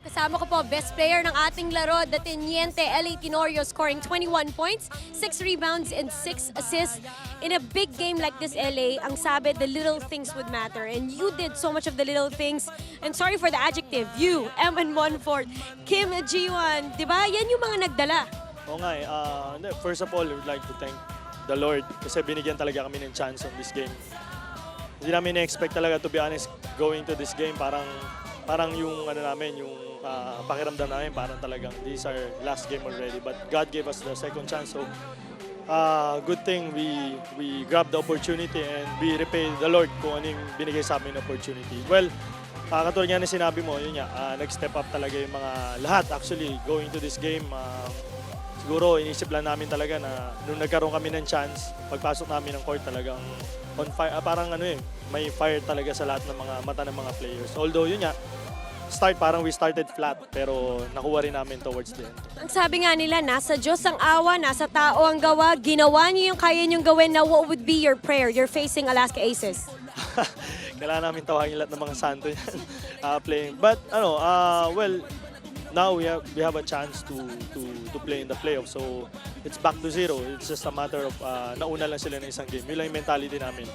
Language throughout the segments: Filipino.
Kasama ko po, best player ng ating laro, the Teniente LA Tenorio, scoring 21 points, 6 rebounds, and 6 assists. In a big game like this, LA, ang sabi, the little things would matter. And you did so much of the little things. And sorry for the adjective, you, Eman Monfort, Kim G1, di ba? Yan yung mga nagdala. Oo nga first of all, I would like to thank the Lord kasi binigyan talaga kami ng chance on this game. Hindi namin na-expect talaga, to be honest, going to this game. Parang yung pakiramdam namin, parang talagang this is our last game already. But God gave us the second chance. So, good thing we grabbed the opportunity and we repay the Lord kung anong binigay sa amin opportunity. Well, katulad nga na sinabi mo, yun nga, nag-step up talaga yung mga lahat actually going to this game. Siguro inisip lang namin talaga na nung nagkaroon kami ng chance, pagpasok namin ng court talagang on fire, parang may fire talaga sa lahat ng mga mata ng mga players. Although yun nga, parang we started flat pero nakuha rin namin towards the end. Ang sabi nga nila, nasa Diyos ang awa, nasa tao ang gawa, ginawa niyo yung kaya niyong gawin. Now, what would be your prayer? You're facing Alaska Aces. Kailangan namin tawagin lahat ng mga santo yan playing. But well, now we have a chance to play in the playoffs. So it's back to zero. It's just a matter of nauna lang sila ng isang game. Yun lang yung mentality namin.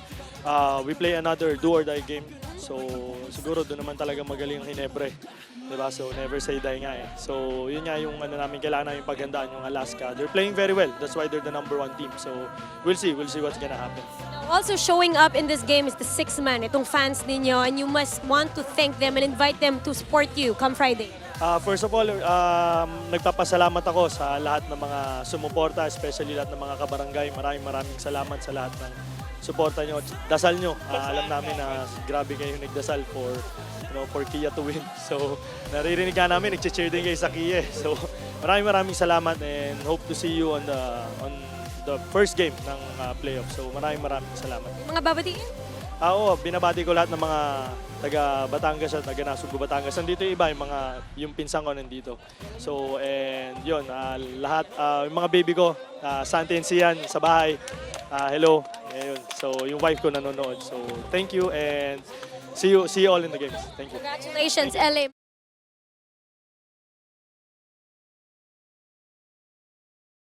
We play another do or die game. So siguro doon naman talaga magaling ang Hinebre. Diba? So never say die nga eh. So yun nga yung namin kailangan namin paghandaan yung Alaska. They're playing very well. That's why they're the #1 team. So we'll see what's gonna happen. Also showing up in this game is the sixth man, itong fans ninyo, and you must want to thank them and invite them to support you come Friday. First of all, nagpapasalamat ako sa lahat ng mga sumuporta, especially lahat ng mga kabarangay. Maraming salamat sa lahat ng suporta nyo. Dasal nyo. Alam namin na grabe kayo nagdasal for Kia to win. So, naririnig ka namin, nag-cheer din kayo sa Kia. So, maraming salamat and hope to see you on the first game ng playoff. So, maraming salamat. Mga babatiin? Oo, binabati ko lahat ng mga taga Batangas at taga Nasugbu, Batangas. Nandito yung iba, yung pinsan ko nandito. So, and yun, lahat, yung mga baby ko, Santi and Sian sa bahay. Hello. Ayun. So, yung wife ko nanonood. So, thank you and see you all in the games. Thank you. Congratulations, LA.